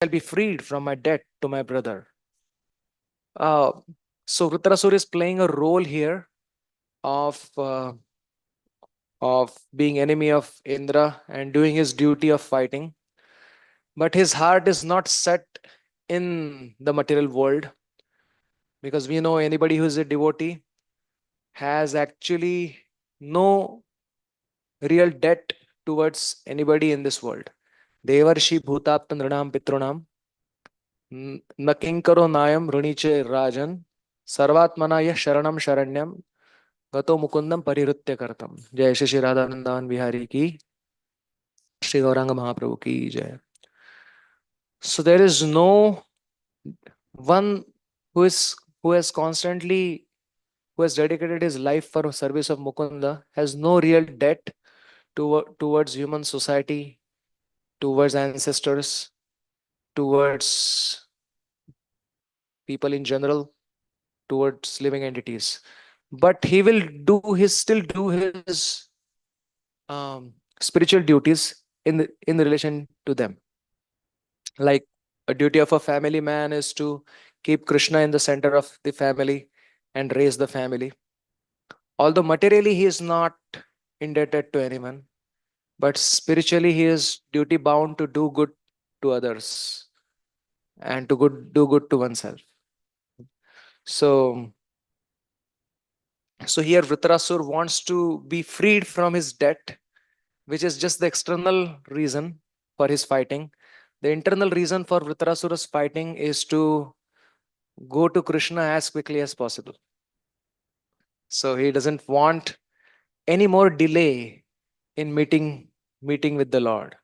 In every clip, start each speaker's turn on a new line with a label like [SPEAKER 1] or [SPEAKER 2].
[SPEAKER 1] shall be freed from my debt to my brother. Uh, so Vritrasur is playing a role here of being enemy of Indra and doing his duty of fighting. But his heart is not set in the material world, because we know anybody who is a devotee has actually no real debt towards anybody in this world. Devarshi bhutapta nrinam pitrunam न किंकरो नायम ऋणीचे राजन सर्वात्मना यह शरणम शरण्यम गतो मुकुंदम परिहृत्य करतम. जय श्री श्री राधानंदन बिहारी की, श्री गौरांग महाप्रभु की जय. So there is no one who is who has constantly who has dedicated his life for service of Mukunda has no real debt towards human society, towards ancestors, towards people in general, towards living entities. But he will still do his spiritual duties in relation to them. Like a duty of a family man is to keep Krishna in the center of the family and raise the family. Although materially he is not indebted to anyone, but spiritually he is duty bound to do good to others and to do good to oneself. So, so here Vritrasur wants to be freed from his debt, which is just the external reason for his fighting. The internal reason for Vritrasura's fighting is to go to Krishna as quickly as possible. So he doesn't want any more delay in meeting with the Lord.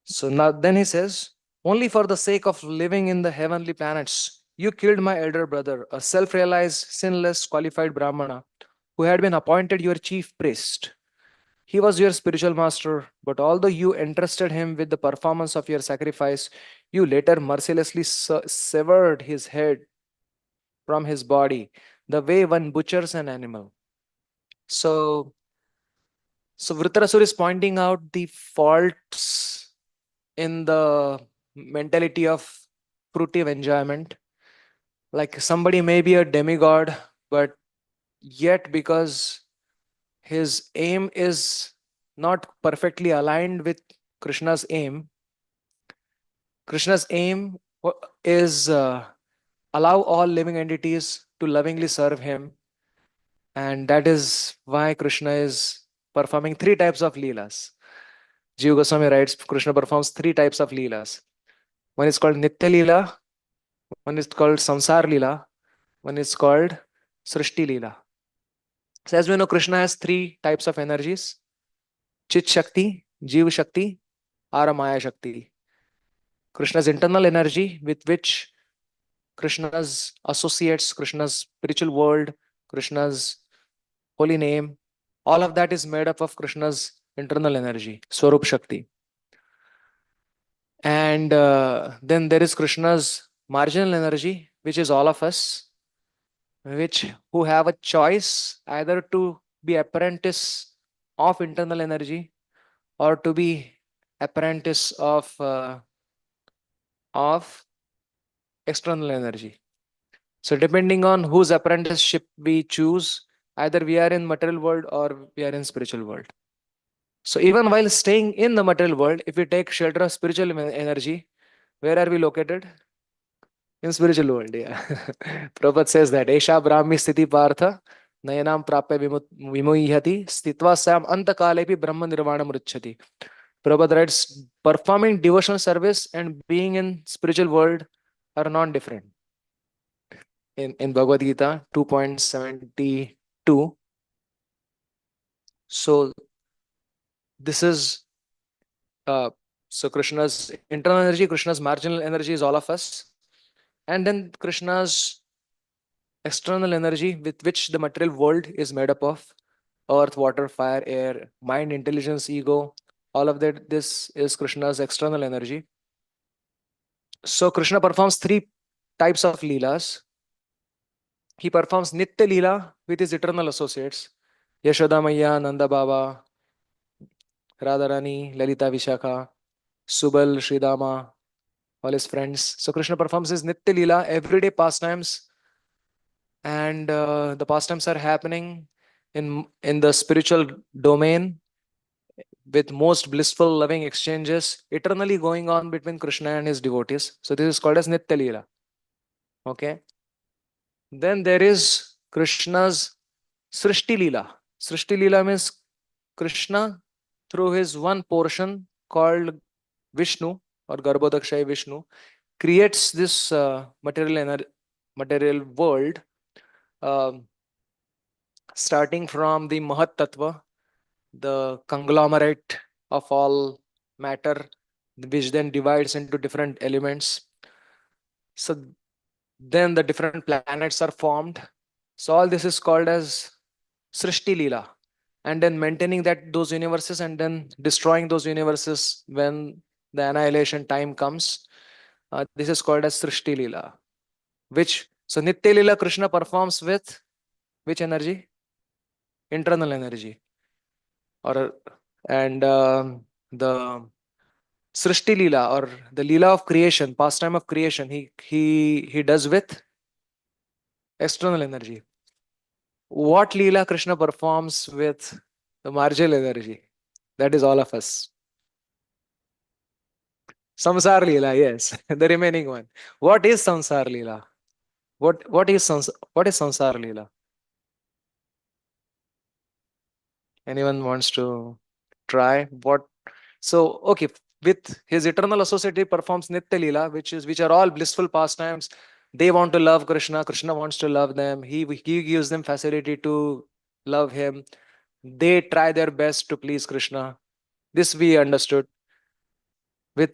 [SPEAKER 1] So now then he says, only for the sake of living in the heavenly planets, you killed my elder brother, a self-realized, sinless, qualified Brahmana, who had been appointed your chief priest. He was your spiritual master, but although you entrusted him with the performance of your sacrifice, you later mercilessly severed his head from his body, the way one butchers an animal. So, so Vritrasur is pointing out the faults in the mentality of fruitive enjoyment. Like somebody may be a demigod, but yet because his aim is not perfectly aligned with Krishna's aim, Krishna's aim is allow all living entities to lovingly serve him, and that is why Krishna is performing three types of leelas. Jiva Goswami writes Krishna performs three types of leelas. One is called Nitya Leela, one is called Samsar Leela, one is called Srishti Leela. So as we know, Krishna has three types of energies: Chit Shakti, Jiva Shakti, or Maya Shakti. Krishna's internal energy, with which Krishna's associates, Krishna's spiritual world, Krishna's holy name, all of that is made up of Krishna's internal energy, Swarup Shakti. And then there is Krishna's marginal energy, which is all of us, which who have a choice either to be apprentice of internal energy or to be apprentice of external energy. So depending on whose apprenticeship we choose, either we are in material world or we are in spiritual world. So even while staying in the material world, if we take shelter of spiritual energy, where are we located? In spiritual world, yeah. Prabhupada says that Esha Brahmi Sthiti Partha Nayanam Prapya Vimuhyati Stitva Sam Antakalepi Brahma Nirvana Mruchati. Prabhupada writes, performing devotional service and being in spiritual world are non-different. In Bhagavad Gita 2.72. So this is so Krishna's internal energy, Krishna's marginal energy is all of us, and then Krishna's external energy, with which the material world is made up of: earth, water, fire, air, mind, intelligence, ego. All of that, this is Krishna's external energy. So Krishna performs three types of leelas. He performs Nitya Leela with his eternal associates: Yashoda Maya, Nanda Baba, Radharani, Lalita Vishakha. Subal, Sridama, all his friends. So Krishna performs his Nitya Leela, everyday pastimes, and the pastimes are happening in the spiritual domain with most blissful, loving exchanges eternally going on between Krishna and his devotees. So this is called as Nitya Leela. Okay. Then there is Krishna's Srishti Leela. Srishti Leela means Krishna, through his one portion called Vishnu or Garbhodakshay Vishnu, creates this material world, um, starting from the Mahat Tattva, the conglomerate of all matter, which then divides into different elements. So then the different planets are formed. So all this is called as Srishti Leela. And then maintaining that those universes and then destroying those universes when the annihilation time comes. This is called as Srishti Leela. Which so Nitya Leela Krishna performs with which energy? Internal energy. Or and the Srishti Leela or the Leela of creation, pastime of creation, he does with external energy. What Leela Krishna performs with the marginal energy? That is all of us. Samsar Leela, yes, the remaining one. What is Samsar Leela? What is Samsar Leela? Anyone wants to try? What? So okay, with his eternal associate, he performs Nitya Leela, which are all blissful pastimes. They want to love Krishna. Krishna wants to love them. He gives them facility to love him. They try their best to please Krishna. This we understood. With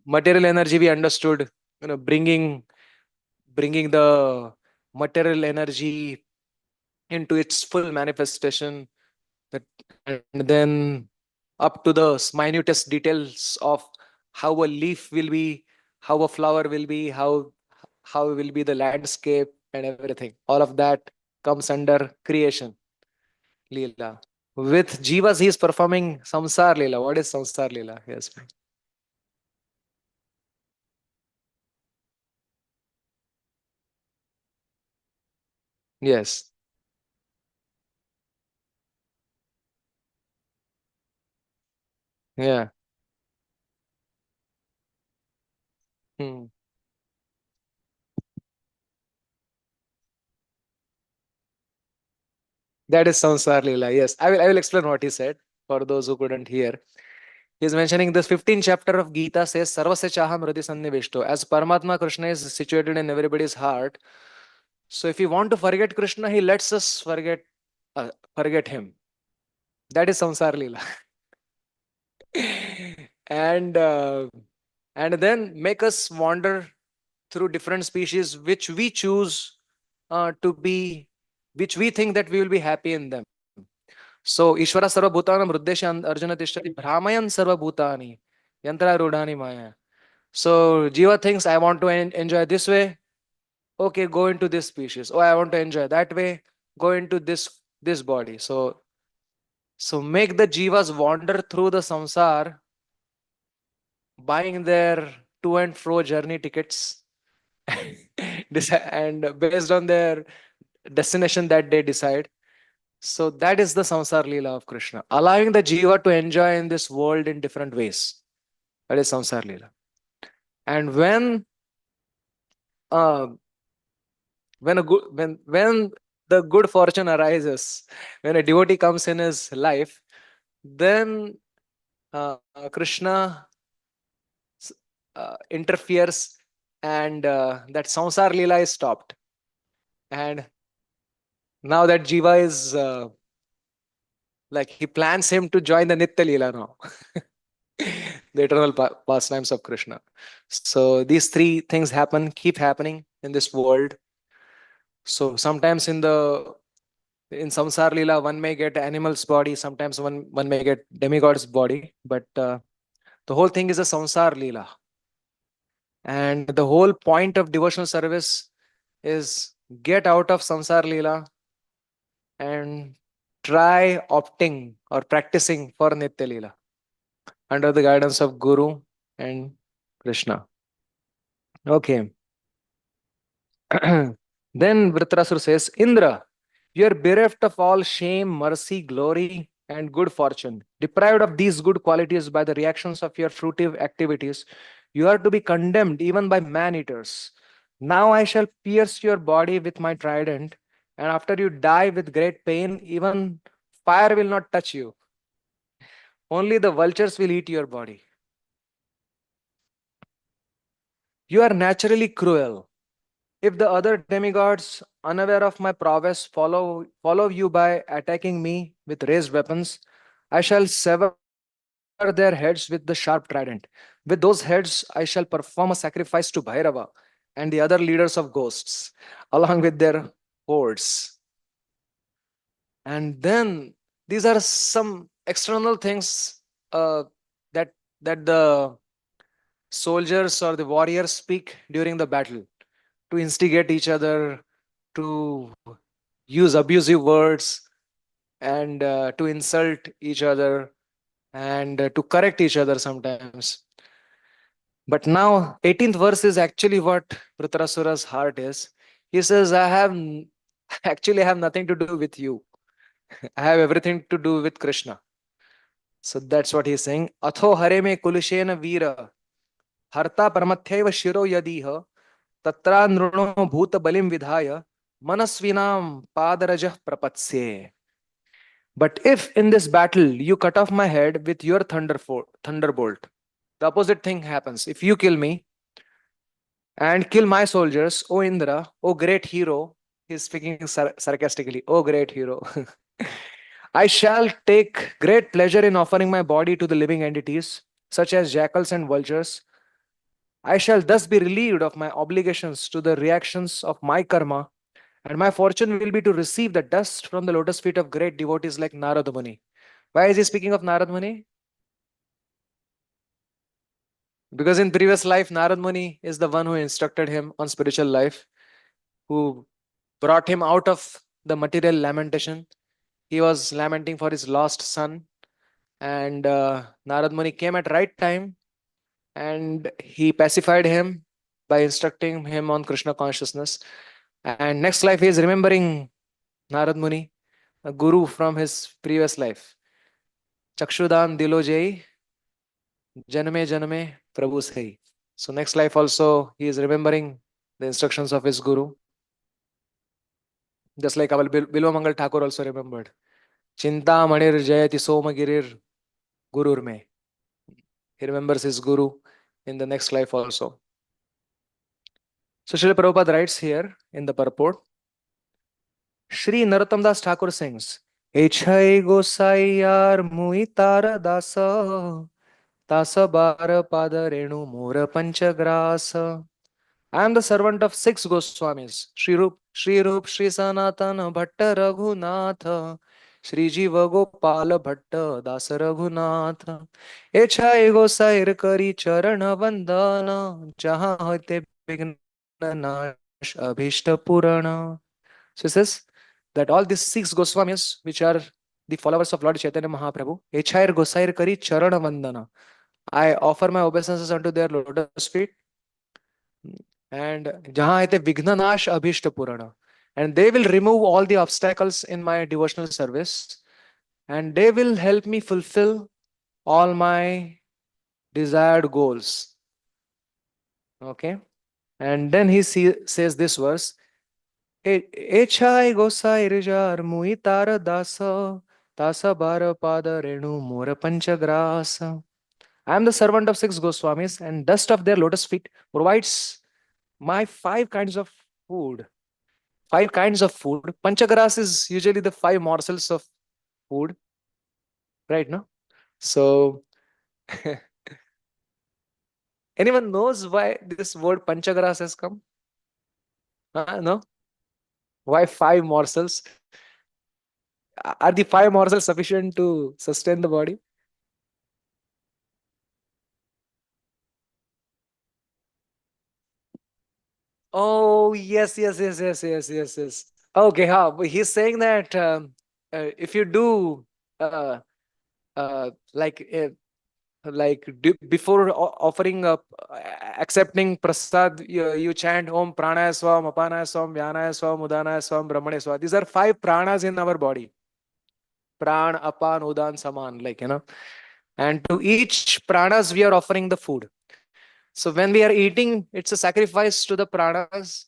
[SPEAKER 1] material energy, we understood. Bringing the material energy into its full manifestation. That, and then up to the minutest details of how a leaf will be, how a flower will be, how will be the landscape and everything. All of that comes under creation, Leela. With Jivas, he is performing Samsar Leela. What is Samsar Leela? Yes. Yes. Yeah. Hmm. That is Samsar Leela. Yes. I will explain what he said for those who couldn't hear. He's mentioning this 15th chapter of Gita says, Sarvasya Chaham Hridhi Sannivishto. As Paramatma Krishna is situated in everybody's heart. So if we want to forget Krishna, he lets us forget him. That is Samsar Leela. and and then make us wander through different species which we choose to be, which we think that we will be happy in them. So Ishvara Sarva Bhutanam Ruddesha Arjuna Tishtati Brahmayan Sarva Bhutani Yantra Rudhani Maya. So Jiva thinks I want to enjoy this way. Okay, go into this species. Oh, I want to enjoy that way. Go into this body. So make the Jivas wander through the samsar, buying their to and fro journey tickets, and based on their destination that they decide. So that is the samsar leela of Krishna, allowing the Jiva to enjoy in this world in different ways. That is samsar leela. And uh, when the good fortune arises, when a devotee comes in his life, then uh, Krishna interferes, and that samsar lila is stopped, and now that jiva is like he plans him to join the nitya lila now. The eternal pastimes of Krishna. So these three things keep happening in this world. So sometimes in samsar lila one may get animal's body, sometimes one may get demigod's body, but the whole thing is a samsar lila. And the whole point of devotional service is get out of samsar lila and try opting or practicing for nitya lila under the guidance of guru. and Krishna. Okay. Then Vritrasura says, Indra, you are bereft of all shame, mercy, glory, and good fortune. Deprived of these good qualities by the reactions of your fruitive activities, you are to be condemned even by man eaters. Now I shall pierce your body with my trident, and after you die with great pain, even fire will not touch you. Only the vultures will eat your body. You are naturally cruel. If the other demigods, unaware of my prowess, follow you by attacking me with raised weapons, I shall sever their heads with the sharp trident. With those heads, I shall perform a sacrifice to Bhairava and the other leaders of ghosts, along with their hordes. And then these are some external things uh, that that the soldiers or the warriors speak during the battle to instigate each other, to use abusive words, and to insult each other, and to correct each other sometimes. But now 18th verse is actually what Vritrasura's heart is. He says, actually have nothing to do with you. I have everything to do with Krishna. So that's what he's saying. Atho hare me kulishena veera harta paramathyaiva shiro yadiha tatra nruno bhuta balim vidhaya manasvinam padarajah prapatsye. But if in this battle you cut off my head with your thunderbolt, the opposite thing happens. If you kill me and kill my soldiers, O Indra, O great hero, he's speaking sarcastically, O great hero, I shall take great pleasure in offering my body to the living entities, such as jackals and vultures. I shall thus be relieved of my obligations to the reactions of my karma, and my fortune will be to receive the dust from the lotus feet of great devotees like Narada Muni. Why is he speaking of Narad Muni? Because in previous life, Narad Muni is the one who instructed him on spiritual life, who brought him out of the material lamentation. He was lamenting for his lost son, and Narad Muni came at right time, and he pacified him by instructing him on Krishna consciousness. And next life, he is remembering Narad Muni, a guru from his previous life. Chakshudan Dilojai Janame Janame Prabhu Sai. So next life also he is remembering the instructions of his guru. Just like our Bilwa Mangal Thakur also remembered. Chinta Manir Jayati Somagirir Gurur Me. He remembers his guru in the next life also. So Srila Prabhupada writes here in the purport, Shri Narottam Das Thakur sings, Echai Gosaiyar Mui Tara Dasa Tasa Bara Pada Renu Mura Panchagrasa. I am the servant of six Goswamis, Sri Rup, Sri Sanatana, Bhatta Raghunatha, Sri Jiva Gopal Bhatta, Dasa Raghunatha. Echai Gosair Kari Charana Vandana, Jaha Hote Vigna Nash Abhishta Purana. So it says that all these six Goswamis, which are the followers of Lord Chaitanya Mahaprabhu, Echair Gosair Kari Charana Vandana. I offer my obeisances unto their lotus feet. And jahan aite Vigna Nash Abhishta Purana. And they will remove all the obstacles in my devotional service, and they will help me fulfill all my desired goals. Okay. And then he says this verse, Echai gosai rijar mui tara dasa tasa bara pada renu mura panchagrasa. I am the servant of six Goswamis, and dust of their lotus feet provides my five kinds of food. Five kinds of food. Panchagras is usually the five morsels of food, right? No? So, anyone knows why this word Panchagras has come? No? Why five morsels? Are the five morsels sufficient to sustain the body? Oh, yes. Okay, he's saying that if you do uh, like Like before offering up, accepting prasad, you chant Om Pranaya Swam, Apanaya Swam, Vyanaya Swam, Udanaya Swam, Brahmane Swam. These are five pranas in our body: Pran, Apan, Udan, Saman. And to each pranas we are offering the food. So when we are eating, it's a sacrifice to the pranas,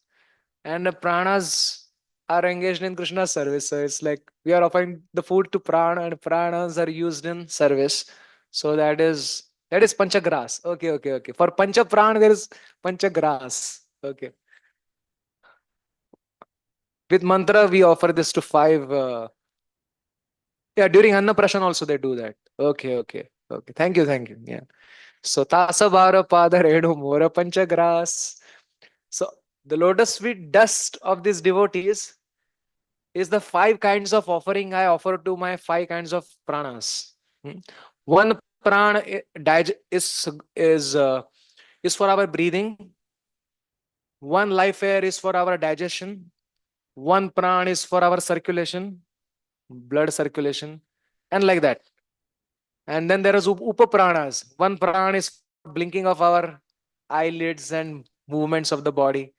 [SPEAKER 1] and the pranas are engaged in Krishna's service. So it's like we are offering the food to prana, and pranas are used in service. So that is panchagras. Okay, okay, okay. For pancha pran, there is panchagras. Okay. With mantra, we offer this to five. Yeah, during Annaprashan also they do that. Okay, okay, okay. Thank you, thank you. Yeah. So tasavara pada renu mora panchagras. So the lotus feet dust of these devotees is the five kinds of offering I offer to my five kinds of pranas. Hmm. One prana is for our breathing. One life air is for our digestion. One prana is for our circulation, blood circulation, and like that. And then there is upa pranas. One prana is for blinking of our eyelids and movements of the body.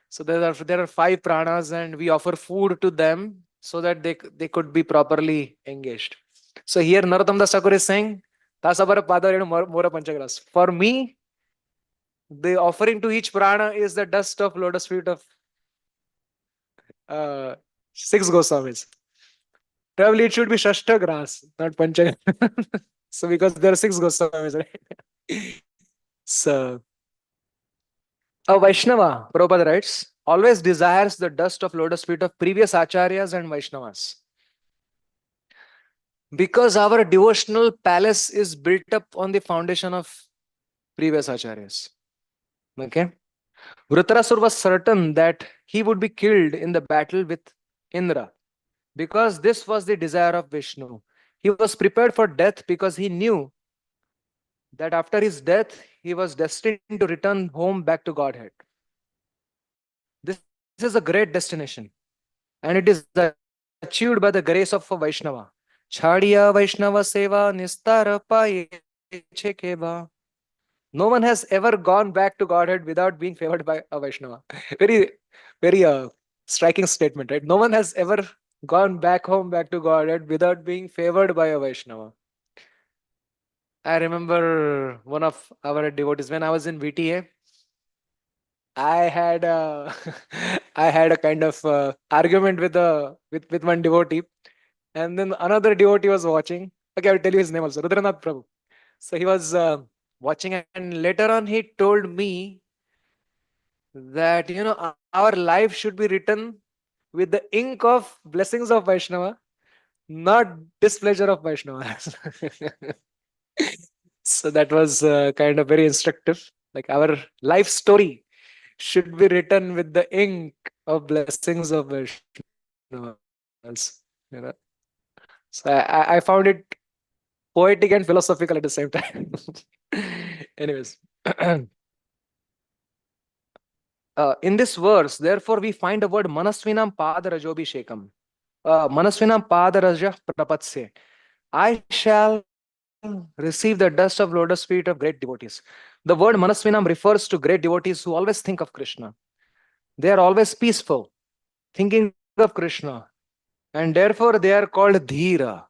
[SPEAKER 1] So there are five pranas, and we offer food to them so that they could be properly engaged. So here Narottam Das Thakur is saying, Tasabara Padarenu Mora Panchagras. For me, the offering to each prana is the dust of lotus feet of uh, six Goswamis. Probably it should be Shashta grass, not Panchagras. So because there are six Goswamis, right? So a Vaishnava, Prabhupada writes, always desires the dust of lotus feet of previous acharyas and Vaishnavas. Because our devotional palace is built up on the foundation of previous acharyas. Okay? Vritarasura was certain that he would be killed in the battle with Indra because this was the desire of Vishnu. He was prepared for death because he knew that after his death, he was destined to return home back to Godhead. This is a great destination, and it is achieved by the grace of a Vaishnava. Chhadiya Vaishnava Seva Nistara Paye Chekeva. No one has ever gone back to Godhead without being favored by a Vaishnava. Very striking statement, right? No one has ever gone back to Godhead without being favored by a Vaishnava. I remember one of our devotees when I was in VTA. I had a I had a kind of argument with one devotee, and then another devotee was watching. Okay, I'll tell you his name also, Rudranath Prabhu. So he was watching, and later on he told me that our life should be written with the ink of blessings of Vaishnava, not displeasure of Vaishnava. So that was kind of very instructive. Like our life story should be written with the ink of blessings of Vaishnavas. You know. So I found it poetic and philosophical at the same time. Anyways, in this verse, therefore, we find the word manasvinam padarajobhishekam. Manasvinam padaraja prapatsye. I shall receive the dust of lotus feet of great devotees. The word manasvinam refers to great devotees who always think of Krishna. They are always peaceful, thinking of Krishna, and therefore they are called dhira.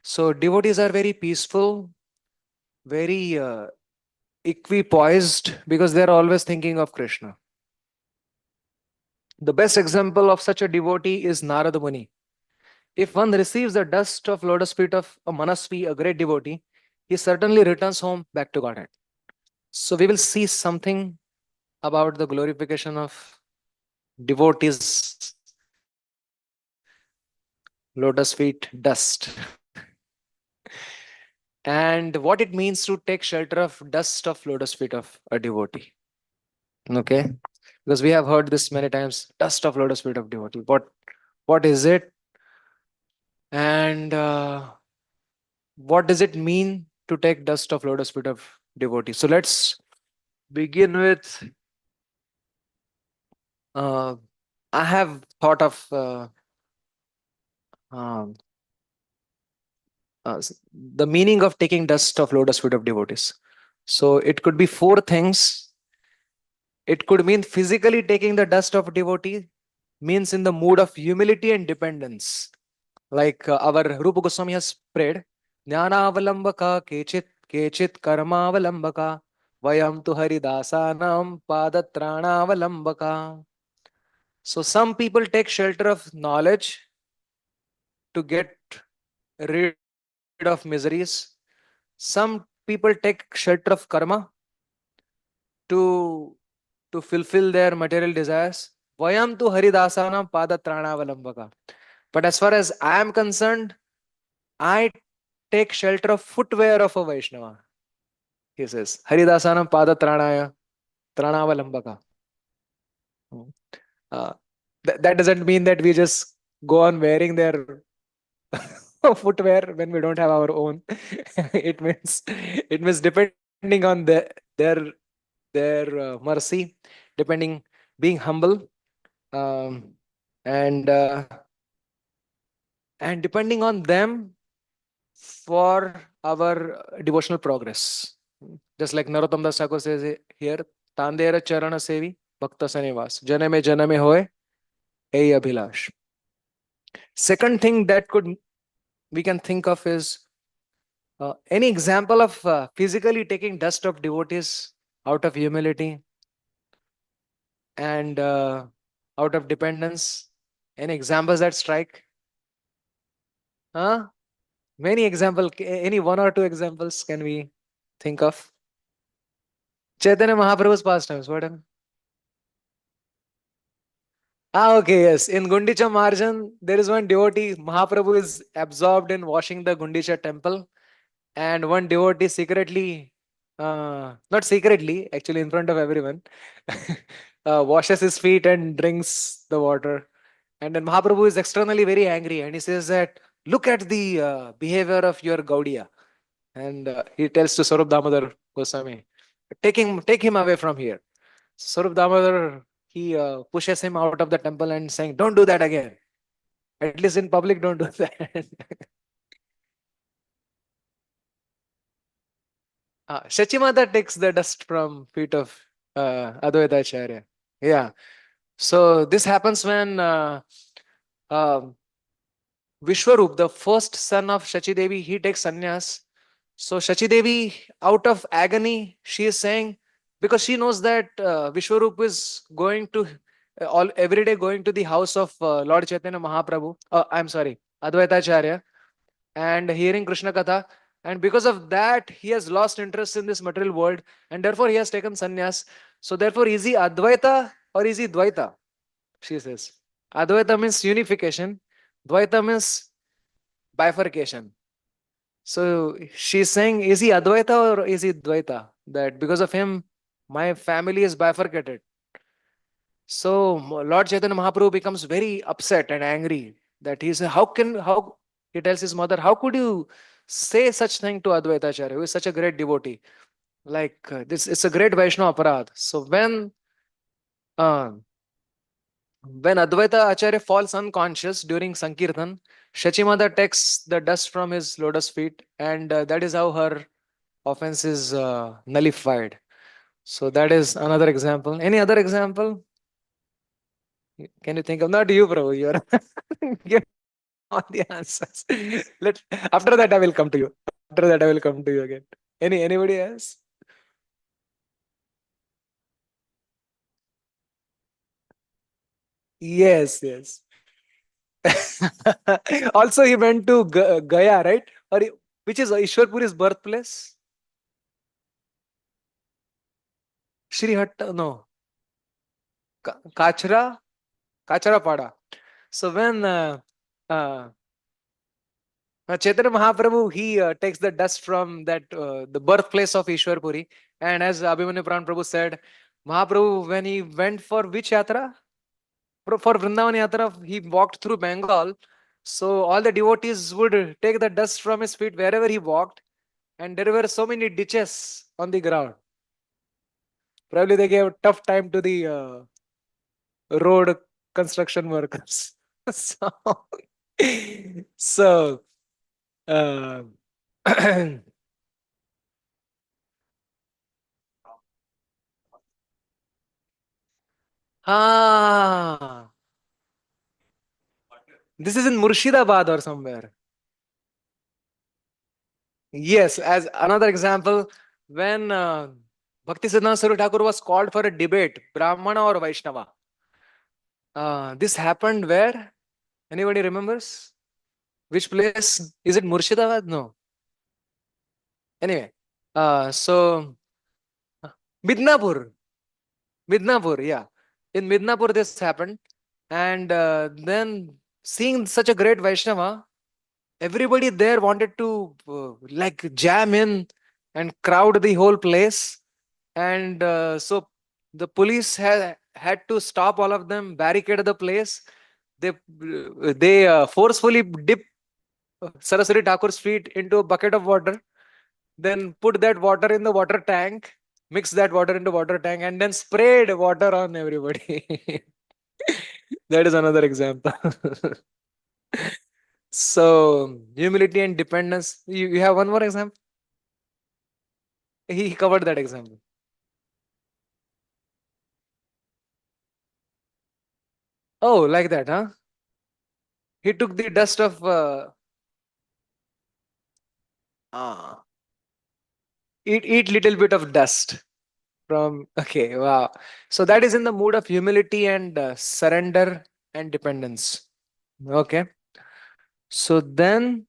[SPEAKER 1] So devotees are very peaceful, very equipoised because they are always thinking of Krishna. The best example of such a devotee is Narada Muni. If one receives the dust of lotus feet of a Manasvi, a great devotee, he certainly returns home back to Godhead. So we will see something about the glorification of devotees, lotus feet, dust, and what it means to take shelter of dust of lotus feet of a devotee. Okay, because we have heard this many times, dust of lotus feet of devotee. What is it, and what does it mean to take dust of lotus feet of devotee? So let's begin with. Uh, I have thought of um, The meaning of taking dust of lotus feet of devotees. So it could be four things. It could mean physically taking the dust of devotee, means in the mood of humility and dependence. Like our Rupa Goswami has prayed, Jnanavalambaka kechit kechit karmavalambaka vayam tu haridasanam padatranavalambaka. So some people take shelter of knowledge to get rid of miseries. Some people take shelter of karma to to fulfill their material desires. Vayam tu haridasanam padatranavalambaka. But as far as I am concerned, I take shelter of footwear of a Vaishnava. He says, Haridasanam padatranaya tranavalambaka. Hmm. Uh, that doesn't mean that we just go on wearing their footwear when we don't have our own. It means depending on their mercy, depending, being humble, um, and and depending on them for our devotional progress. Just like Narottam Das Thakur says here, Tandera Charana Sevi Bhakta Sanivas. Janame hoy, ei Abhilash. Second thing that could we can think of is any example of physically taking dust of devotees out of humility and out of dependence. Any examples that strike? Huh? Many example. Any one or two examples can we think of? Chaitanya Mahaprabhu's pastimes. What happened? Okay, yes. In Gundicha Marjan, there is one devotee. Mahaprabhu is absorbed in washing the Gundicha temple, and one devotee secretly, not secretly, actually in front of everyone, washes his feet and drinks the water. And then Mahaprabhu is externally very angry, and he says that, look at the behavior of your Gaudiya. And he tells to Sarup Damodar Goswami, take him away from here. Sarup Damodar, he pushes him out of the temple and saying, don't do that again. At least in public, don't do that. Shachimata takes the dust from feet of Advaita Acharya. Yeah. So this happens when um Vishwarup, the first son of Shachi Devi, he takes sannyas. So Shachi Devi, out of agony, she is saying, because she knows that Vishwarup is going to all every day going to the house of Lord Chaitanya Mahaprabhu. I'm sorry, Advaita Acharya, and hearing Krishna Katha. And because of that, he has lost interest in this material world, and therefore he has taken sannyas. So therefore, is he Advaita or is he Dvaita? She says. Advaita means unification. Dvaita means bifurcation. So she's saying, is he Advaita or is he Dvaita? That because of him, my family is bifurcated. So Lord Chaitanya Mahaprabhu becomes very upset and angry that he says, how he tells his mother, how could you say such thing to Advaita Acharya, who is such a great devotee? Like this, it's a great Vaishnava aparadh. So uh, when Advaita Acharya falls unconscious during Sankirtan, Shachimata takes the dust from his lotus feet, and that is how her offense is nullified. So that is another example. Any other example? Can you think of? Not you, Prabhu. You're you know all the answers. Let After that I will come to you. After that I will come to you again. Anybody else? Yes, yes. Also, he went to Gaya, right? Which is Ishwarpuri's birthplace? Shri Hatta, no, Kachra, Kacharapada. So when uh, Chaitanya Mahaprabhu, he takes the dust from that the birthplace of Ishwarpuri, and as Abhimanyu Pran Prabhu said, Mahaprabhu, when he went for which yatra? For Vrindavan yatra, he walked through Bengal. So all the devotees would take the dust from his feet wherever he walked, and there were so many ditches on the ground. Probably they gave tough time to the road construction workers. so, so Ah, this is in Murshidabad or somewhere. Yes, as another example, when Bhakti Siddhanta Sarva Thakur was called for a debate, Brahmana or Vaishnava. This happened where? Anybody remembers? Which place? Is it Murshidabad? No. Anyway, so Midnapur. Midnapur, yeah. In Midnapur, this happened. And then seeing such a great Vaishnava, everybody there wanted to like jam in and crowd the whole place. And so the police had to stop all of them, barricade the place. They forcefully dip Saraswati Thakur's feet into a bucket of water, then put that water in the water tank, mix that water into water tank, and then sprayed water on everybody. That is another example. So humility and dependence. You have one more example. He covered that example. Oh, like that, huh? He took the dust of ah, eat little bit of dust from. Okay, wow. So that is in the mood of humility and surrender and dependence. Okay. So then,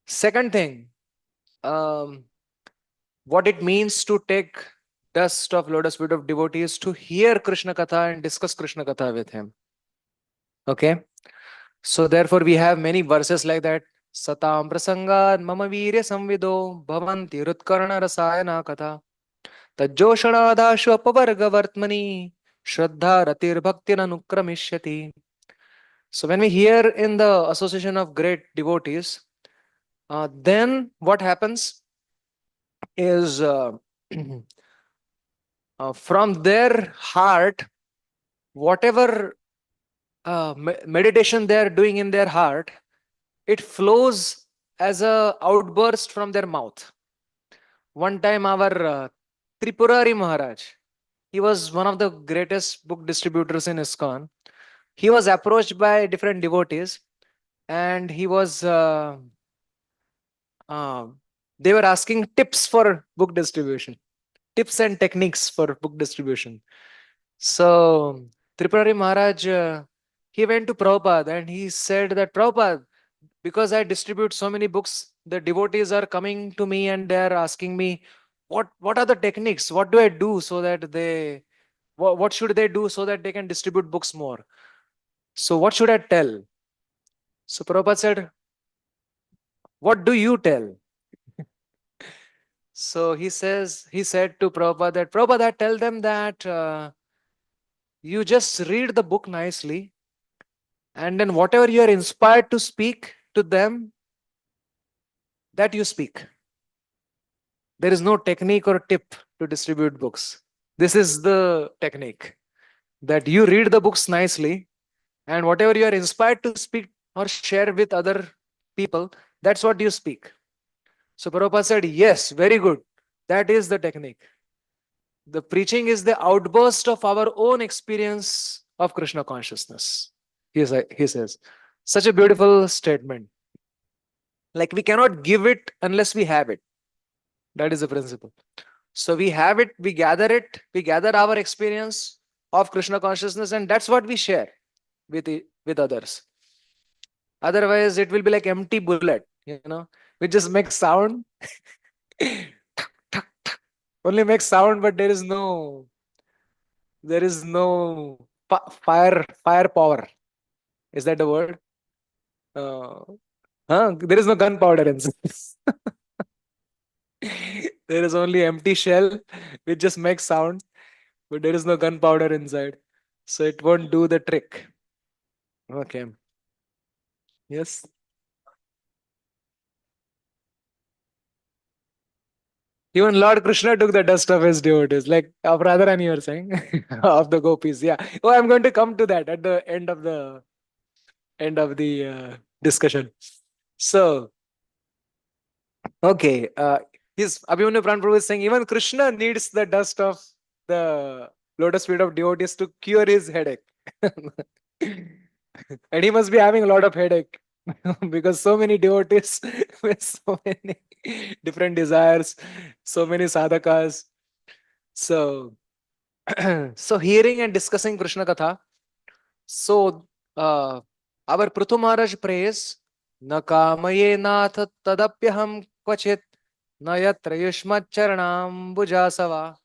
[SPEAKER 1] second thing, um, what it means to take dust of lotus feet of devotees to hear Krishna Katha and discuss Krishna Katha with him. Okay. So therefore, we have many verses like that. Satam prasangad mama virya samvido bhavanti rutkarna rasayana katha tajjoshadadashu apavarga vartmani shraddha ratir bhaktir anukramishyati. So when we hear in the association of great devotees, then what happens is from their heart, whatever meditation they are doing in their heart, it flows as a outburst from their mouth. One time, our Tripurari Maharaj, he was one of the greatest book distributors in ISKCON. He was approached by different devotees, and he was uh, they were asking tips for book distribution, tips and techniques for book distribution. So Tripurari Maharaj, he went to Prabhupada and he said that Prabhupada, because I distribute so many books, the devotees are coming to me and they are asking me, what are the techniques? What do I do so that what should they do so that they can distribute books more? So what should I tell? So Prabhupada said, what do you tell? So he said to Prabhupada that, Prabhupada, I tell them that you just read the book nicely, and then whatever you are inspired to speak to them, that you speak. There is no technique or tip to distribute books. This is the technique, that you read the books nicely, and whatever you are inspired to speak or share with other people, that's what you speak. So Prabhupada said, yes, very good. That is the technique. The preaching is the outburst of our own experience of Krishna consciousness. He says. Such a beautiful statement. Like we cannot give it unless we have it. That is the principle. So we have it, we gather our experience of Krishna consciousness, and that's what we share with others. Otherwise, it will be like empty bullet, we just make sound, only make sound, but there is no fire power. Is that the word? Uh, there is no gunpowder inside. There is only empty shell which just makes sound, but there is no gunpowder inside. So it won't do the trick. Okay. Yes. Even Lord Krishna took the dust of his devotees, like of Radharani you were saying, of the gopis. Yeah. Oh, I'm going to come to that at the end of the discussion. So Okay. His Abhimanyu Pran Prabhu is saying even Krishna needs the dust of the lotus feet of devotees to cure his headache. And he must be having a lot of headache because so many devotees with so many different desires, so many sadhakas. So, so hearing and discussing Krishna Katha. So, our Prithu Maharaj prays, "Na kamaye nath tadapyaham kvachit, na yatra yushmat charanam bujasava,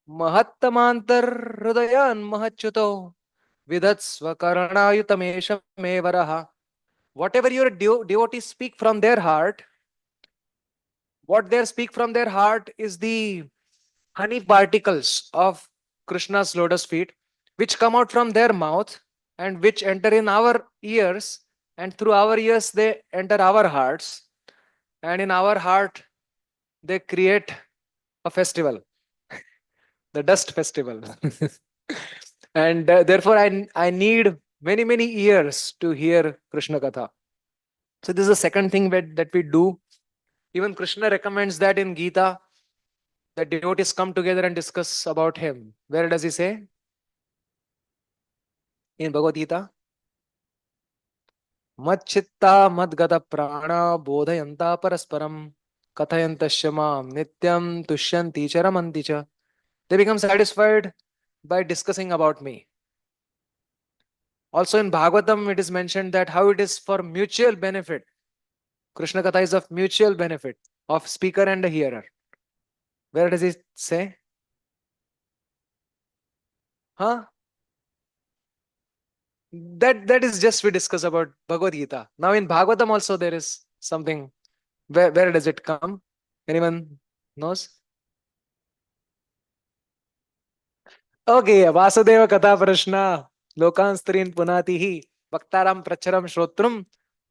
[SPEAKER 1] mahattamantar hridayan mahachyuto, vidatsva karanayutamesha mevaraha." Whatever your devotees speak from their heart, what they speak from their heart is the honey particles of Krishna's lotus feet, which come out from their mouth and which enter in our ears, and through our ears they enter our hearts, and in our heart they create a festival, the dust festival. And therefore, I need many ears to hear Krishna Katha. So, this is the second thing that we do. Even Krishna recommends that in Gita, the devotees come together and discuss about him. Where does he say? In Bhagavad Gita, मच्चित्ता मद्गत प्राण बोधयन्ता परस्परम कथयन्तश्च माम नित्यं तुष्यन्ति च रमन्ति च. They become satisfied by discussing about me. Also in Bhagavatam, it is mentioned that how it is for mutual benefit. Krishna Katha is of mutual benefit of speaker and the hearer. Where does it say? Huh? That is just we discuss about Bhagavad Gita. Now in Bhagavatam also there is something. Where does it come? Anyone knows? Okay, Vasudeva Katha Prashna, Lokan Strin Punatihi, Bhaktaram Pracharam Shrotrum,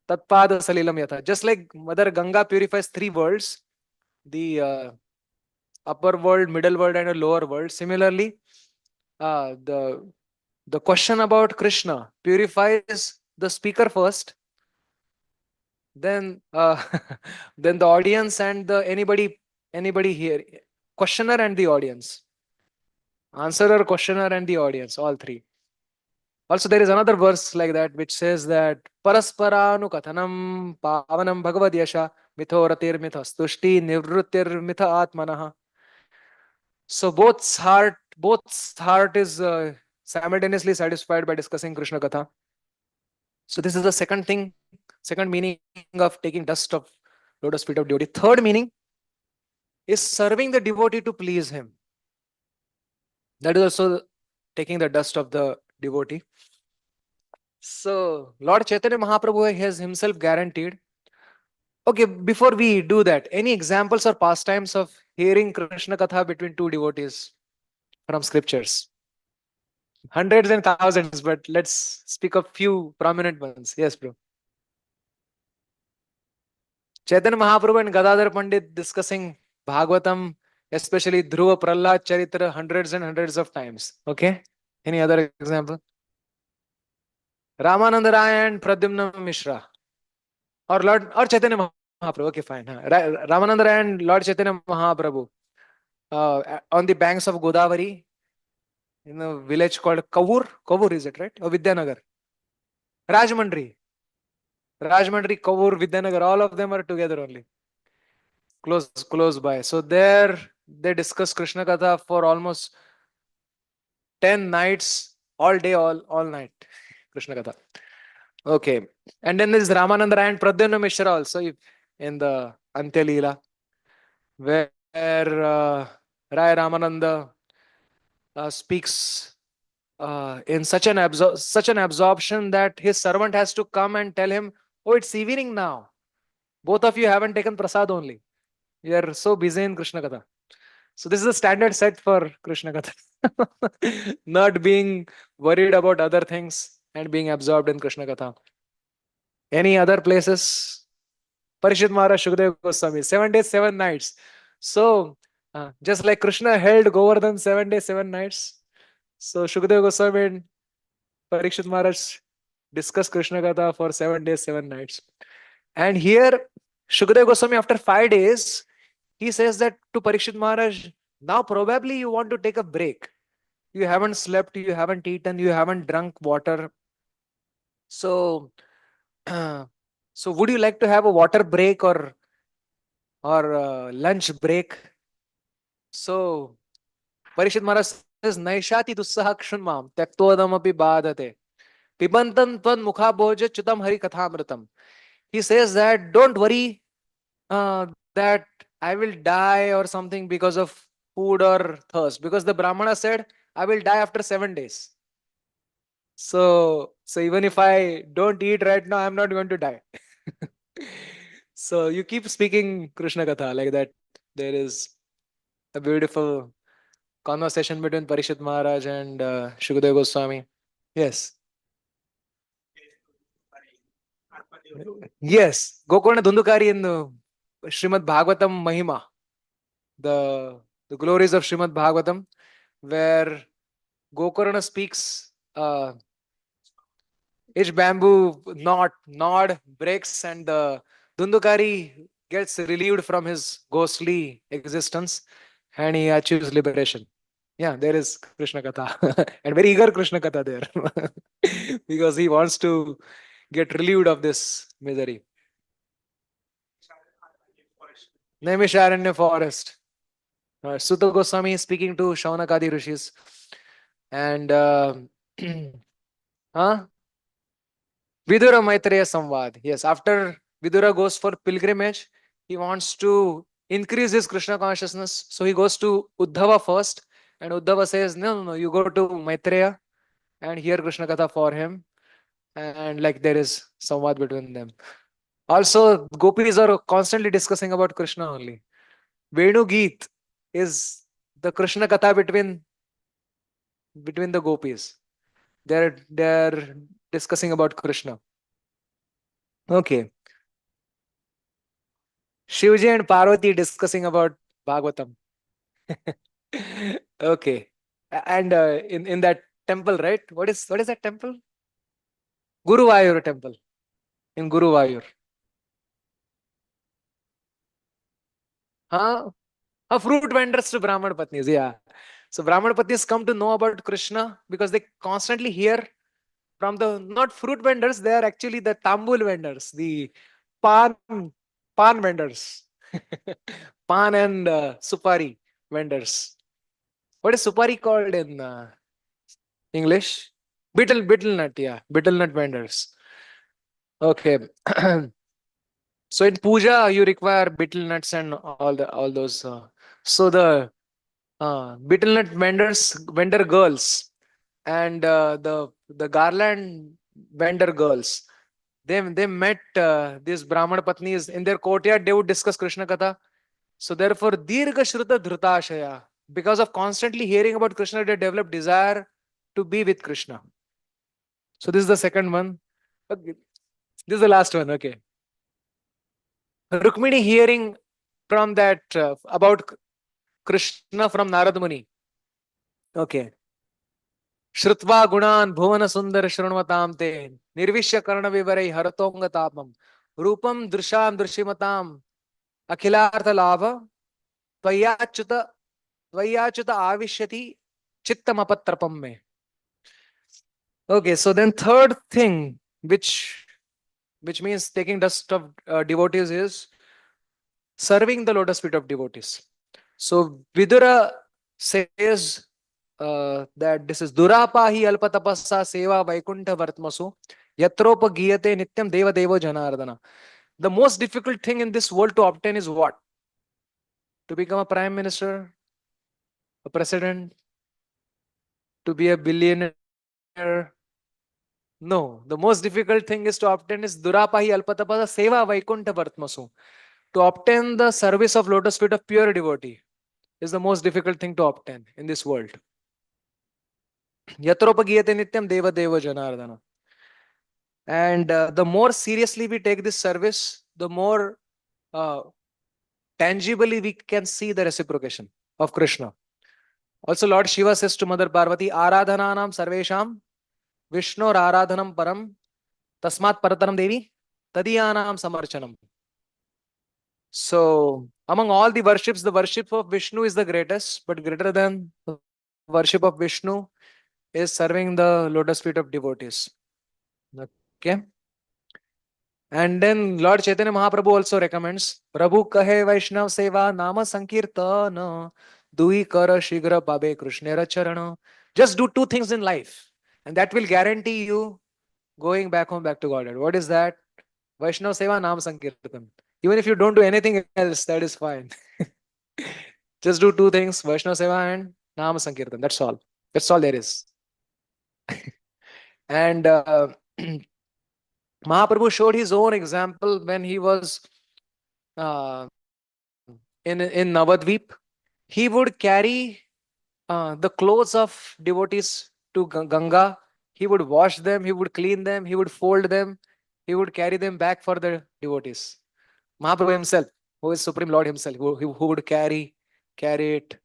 [SPEAKER 1] Tatpada Salilam Yatha. Just like Mother Ganga purifies three worlds, the upper world, middle world, and a lower world. Similarly, the question about Krishna purifies the speaker first, then then the audience and the anybody here, questioner and the audience, answerer, questioner, and the audience, all three. Also, there is another verse like that which says that Parasparanu Kathanam Pavanam Bhagavad Yasha Mithoratir Mithastushti Nivrutir Mitha Atmanaha. So both heart is simultaneously satisfied by discussing Krishna Katha. So this is the second thing, second meaning of taking dust of lotus feet of devotee. Third meaning is serving the devotee to please him. That is also taking the dust of the devotee. So Lord Chaitanya Mahaprabhu has himself guaranteed. Okay, before we do that, any examples or pastimes of hearing Krishna Katha between two devotees from scriptures? Hundreds and thousands, but let's speak of few prominent ones. Yes, bro. Chaitanya Mahaprabhu and Gadadhar Pandit discussing Bhagavatam, especially Dhruva Prahlad Charitra, hundreds and hundreds of times. Okay. Any other example? Ramananda Rai and Pradyumna Mishra. Or Chaitanya Mahaprabhu. Okay, fine. Ramananda Rai and Lord Chaitanya Mahaprabhu. On the banks of Godavari, in a village called Kavur. Kavur, is it right? Or Vidyanagar? Rajmandri. Rajmandri, Kavur, Vidyanagar, all of them are together only. Close by. So there they discuss Krishna Katha for almost 10 nights, all day, all night. Krishna Katha. Okay. And then there's Ramananda Rai and Pradyumna Mishra also in the Antya Leela, where Rai Ramananda speaks in such an absorption that his servant has to come and tell him, "Oh, it's evening now. Both of you haven't taken prasad only. You are so busy in Krishna Katha." So this is the standard set for Krishna Katha. Not being worried about other things and being absorbed in Krishna Katha. Any other places? Parishit Maharaj Shukdev Goswami, 7 days, 7 nights. So just like Krishna held Govardhan 7 days, 7 nights. So Shukdev Goswami and Parikshit Maharaj discuss Krishna Katha for 7 days, 7 nights. And here Shukadeva Goswami, after 5 days, he says that to Parikshit Maharaj, now probably you want to take a break. You haven't slept, you haven't eaten, you haven't drunk water. So, so would you like to have a water break or lunch break? So Parikshit Maharaj says, Naishati dussaha kshunmam tyaktodamapi badate pibantam tvad mukha bhoja chutam hari kathamritam. He says that don't worry that I will die or something because of food or thirst. Because the Brahmana said, I will die after 7 days. So even if I don't eat right now, I'm not going to die. So you keep speaking Krishna Katha like that. There is a beautiful conversation between Parishit Maharaj and Shukadeva Goswami. Yes. Yes. Gokarna Dhundukari in Srimad Bhagavatam Mahima, the glories of Srimad Bhagavatam, where Gokarna speaks, each bamboo nod breaks, and the Dhundukari gets relieved from his ghostly existence, and he achieves liberation. Yeah, there is Krishna Katha, and very eager Krishna Katha there, because he wants to get relieved of this misery. Naimisharanya forest. Sutta Goswami is speaking to Shaunakadi rishis, and huh? Vidura Maitreya Samvad. Yes, after Vidura goes for pilgrimage, he wants to increase his Krishna consciousness. So he goes to Uddhava first, and Uddhava says, no, no, no, you go to Maitreya and hear Krishna Katha for him. And like there is Samvad between them. Also, gopis are constantly discussing about Krishna only. Venu Geet is the Krishna Katha between the gopis. They're discussing about Krishna. Okay. Shivji and Parvati discussing about Bhagavatam. Okay. And in that temple, right? What is that temple? Guruvayur temple. In Guruvayur. Huh? Fruit vendors to Brahman Patnis. Yeah. So Brahman Patnis come to know about Krishna because they constantly hear from the not fruit vendors, they are actually the tambul vendors, the pan pan vendors. Pan and supari vendors. What is supari called in English? Betel nut, yeah, betel nut vendors. Okay. So in puja you require betel nuts and all those. So the betel nut vendor girls, and the garland vendor girls, they met these Brahmana Patnis in their courtyard. They would discuss Krishna Katha. So therefore, Dirgha Shruta Dhrutashaya, because of constantly hearing about Krishna, they develop desire to be with Krishna. So this is the second one. Okay. This is the last one. Okay. Rukmini hearing from that about Krishna from Narad Muni. Okay. Shrutva gunan bhuvana sundar shrunvatam te nirvishya karna vivarai haratonga tapam rupam drisham drishimatam akhilartha labha tvayachyuta tvayachyuta avishyati chittam apatrapam me. Okay, so then third thing which means taking dust of devotees is serving the lotus feet of devotees. So Vidura says that this is Durapahi Alpatapasa Seva Vaikuntha Vartmasu Yatropa Giyate Nityam Deva Devo Janardana. The most difficult thing in this world to obtain is what? To become a prime minister, a president, to be a billionaire. No, the most difficult thing is to obtain is Durapahi Alpatapasa Seva Vaikuntha Vartmasu. To obtain the service of lotus feet of pure devotee is the most difficult thing to obtain in this world. Yatropagiyate nityam deva deva janardana. And the more seriously we take this service, the more uh, tangibly we can see the reciprocation of Krishna. Also, Lord Shiva says to Mother Parvati, Aradhananam sarvesham Vishnor aradhanam param tasmat parataram devi tadiyanam samarchanam. So, among all the worships, the worship of Vishnu is the greatest, but greater than the worship of Vishnu is serving the lotus feet of devotees. Okay. And then Lord Chaitanya Mahaprabhu also recommends Prabhu kahe Vaishnav seva nama sankirtana dui kara shigra pabe krishnera charana. Just do two things in life, and that will guarantee you going back home, back to Godhead. What is that? Vaishnav seva nama sankirtan. Even if you don't do anything else, that is fine. Just do two things: Vaishnav seva and nama sankirtan. That's all. That's all there is. And Mahaprabhu showed his own example when he was in Navadvip. He would carry the clothes of devotees to Ganga. He would wash them, he would clean them, he would fold them, he would carry them back for the devotees. Mahaprabhu himself, who is Supreme Lord himself, who would carry it.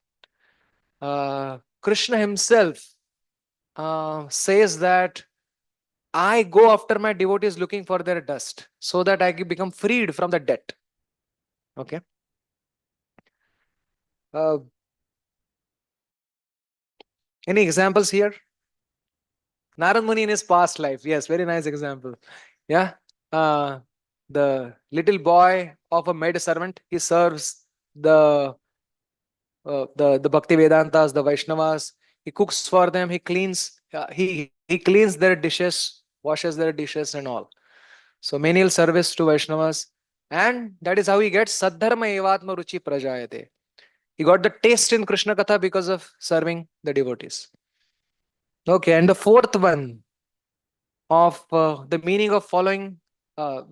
[SPEAKER 1] Krishna himself says that I go after my devotees looking for their dust so that I can become freed from the debt. Okay. Uh, any examples here? Narad Muni in his past life. Yes, very nice example. Yeah. Uh, the little boy of a maid servant, he serves the Bhakti Vedantas, the Vaishnavas. He cooks for them. He cleans. He cleans their dishes, washes their dishes, and all. So menial service to Vaishnavas, and that is how he gets Sadharma Evatma Ruchi Prajayate. He got the taste in Krishna Katha because of serving the devotees. Okay, and the fourth one of the meaning of following, uh,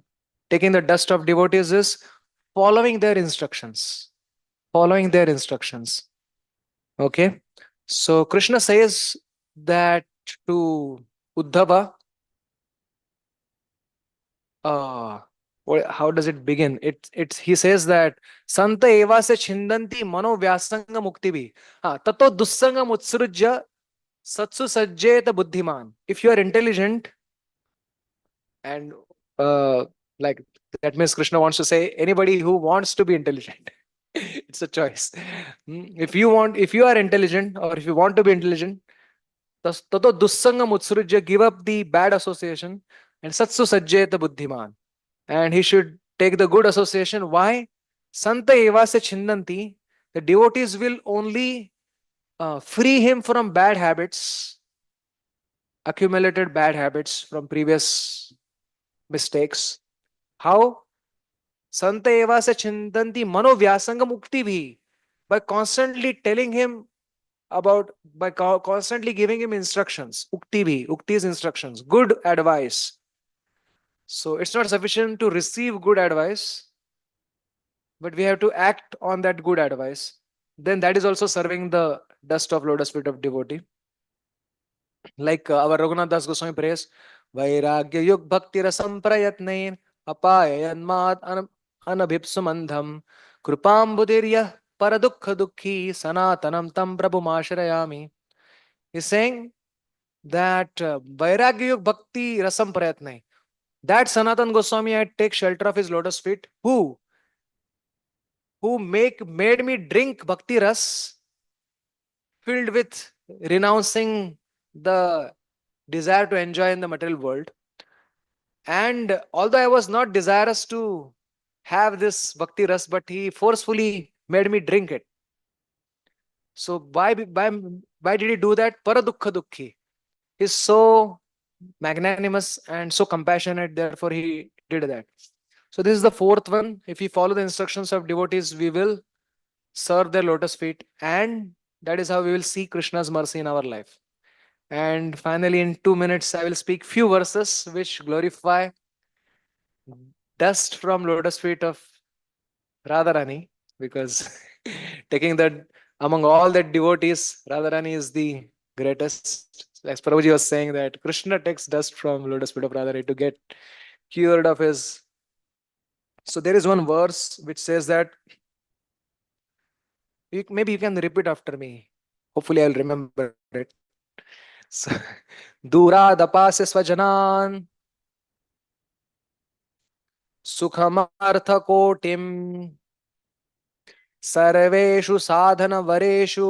[SPEAKER 1] taking the dust of devotees is following their instructions. Following their instructions. Okay. So Krishna says that to Uddhava. Uh, how does it begin? It's he says that Santa eva se chindanti mano vyasanga mukti bhi. Tato dussangam utsrujya satsu sajjeta buddhiman. If you are intelligent, and uh, like that means Krishna wants to say anybody who wants to be intelligent. It's a choice. If you are intelligent, or if you want to be intelligent, tato dussangam utsrujya, give up the bad association, and satsu sajjeta buddhiman. And he should take the good association. Why? Santa eva se chindanti. The devotees will only free him from bad habits, accumulated bad habits from previous mistakes. How? Santa eva se chindanti mano vyasanga mukti bhi. By constantly telling him by constantly giving him instructions. Ukti bhi. Ukti is instructions. Good advice. So it's not sufficient to receive good advice, but we have to act on that good advice. Then that is also serving the dust of lotus feet of devotee. Like our Raghunath Das Goswami prays, Vairagya yug bhakti rasam prayatnain apayanmat anabhipsumandham krupam budirya paradukha dukhi sanatanam tam prabhumashrayami. He's saying that Vairagya yug bhakti rasam prayatnain. That Sanatan Goswami, I take shelter of his lotus feet, who made me drink bhakti ras filled with renouncing the desire to enjoy in the material world. And although I was not desirous to have this bhakti ras, but he forcefully made me drink it. So why did he do that? Paradukha dukhi. He's so magnanimous and so compassionate, therefore he did that. So this is the fourth one. If we follow the instructions of devotees, we will serve their lotus feet, and that is how we will see Krishna's mercy in our life. And finally, in 2 minutes, I will speak few verses which glorify dust from lotus feet of Radharani, because taking that among all the devotees, Radharani is the greatest. As Prabhuji was saying that Krishna takes dust from lotus feet of Radharani to get cured of his. So there is one verse which says that, maybe you can repeat after me. Hopefully I'll remember it. So, दूरादपास्य स्वजनान् सुखमर्थकोटिम् सर्वेषु साधनवरेषु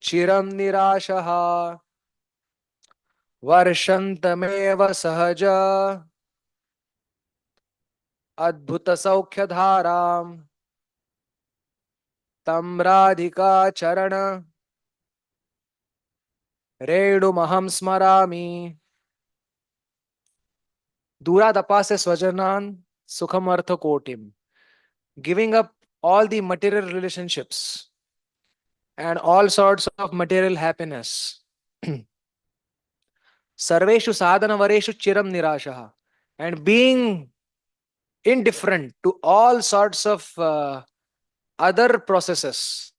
[SPEAKER 1] चिरं निराशः वर्षन्तमेव सहज अद्भुतसौख्यधाराम् तं राधिका चरण रेणुमहं स्मरामि. दूरादपास्य स्वजनान् सुखम अर्थ कोटिम. Giving up all the material relationships and all sorts of material happiness. Sarveshu sadhana vareshu chiram nirashah. And being indifferent to all sorts of other processes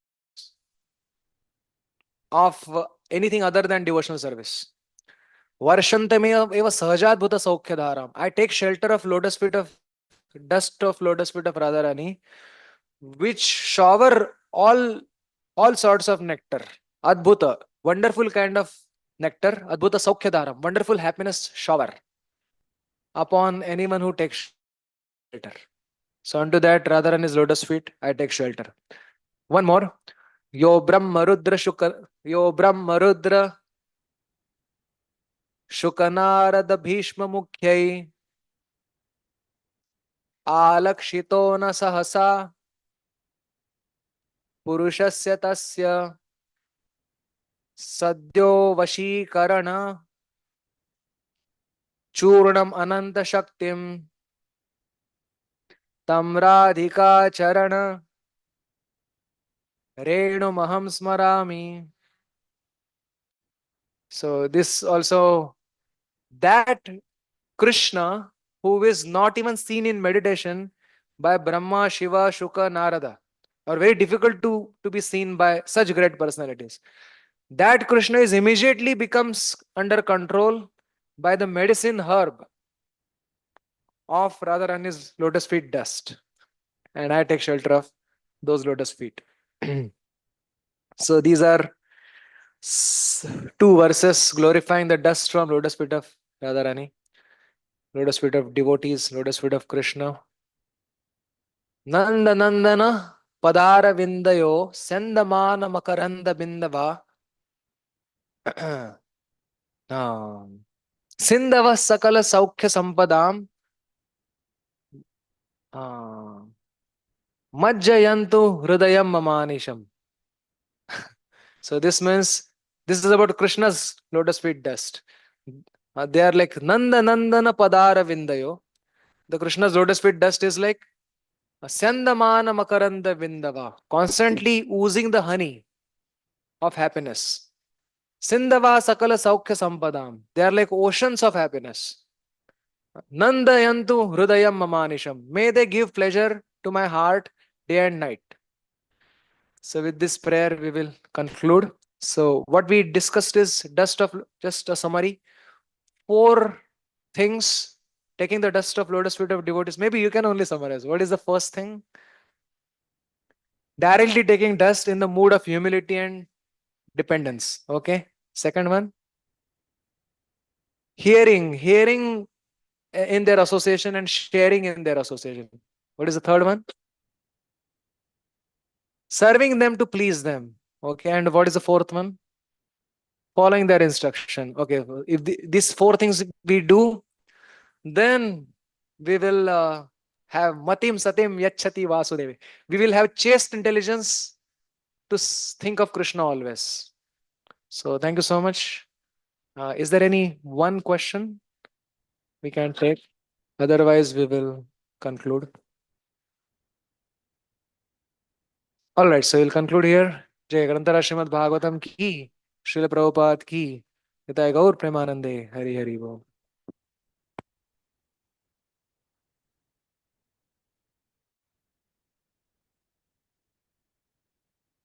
[SPEAKER 1] of anything other than devotional service. Varshantame eva sahajadbhuta saukhya. I take shelter of lotus feet of dust of lotus feet of Radharani, which shower all sorts of nectar. Adbhuta, wonderful kind of nectar. Adbhuta Saukhya, wonderful happiness shower upon anyone who takes shelter. So unto that, Radharani's lotus feet, I take shelter. One more. Yo Brahmarudra Shukanarada Bhishma Mukhyai Alakshito na Sahasa Purushasya Tasya Sadyo Vashikarana Churnam Ananta Shaktim Tam Radhika Charana Renu Maham Smarami. So this also, that Krishna who is not even seen in meditation by Brahma, Shiva, Shuka, Narada, or very difficult to be seen by such great personalities. That Krishna is immediately becomes under control by the medicine herb of Radharani's lotus feet dust. And I take shelter of those lotus feet. So these are two verses glorifying the dust from lotus feet of Radharani, lotus feet of devotees, lotus feet of Krishna. Nanda Nandana Padara Vindayo Sendamana Makaranda Bindava Sindava Sakala Saukhya Sampadam Majjayantu Hridayam Mamanisham. So this means this is about Krishna's lotus feet dust. They are like Nanda Nandana Padara Vindayo. The Krishna's lotus feet dust is like Sandamana Makaranda Vindava, constantly oozing the honey of happiness. Sindava Sakala Saukhya Sampadam. They are like oceans of happiness. Nandayantu Hridayam Mamanisham. May they give pleasure to my heart day and night. So with this prayer, we will conclude. So what we discussed is dust of, just a summary, 4 things taking the dust of lotus feet of devotees. Maybe you can only summarize. What is the first thing? Directly taking dust in the mood of humility and dependence. Okay. Second one, hearing in their association and sharing in their association. What is the third one? Serving them to please them. Okay. And what is the fourth one? Following their instruction. Okay. If these 4 things we do, then we will have Matim Satim Yachati Vasudevi. We will have chaste intelligence to think of Krishna always. So thank you so much. Is there any one question we can take? Otherwise, we will conclude. All right, so we'll conclude here. Jai Grantara Srimad Bhagavatam ki, Srila Prabhupada ki, Nitai Gaur Premanande, Hari Hari Bo.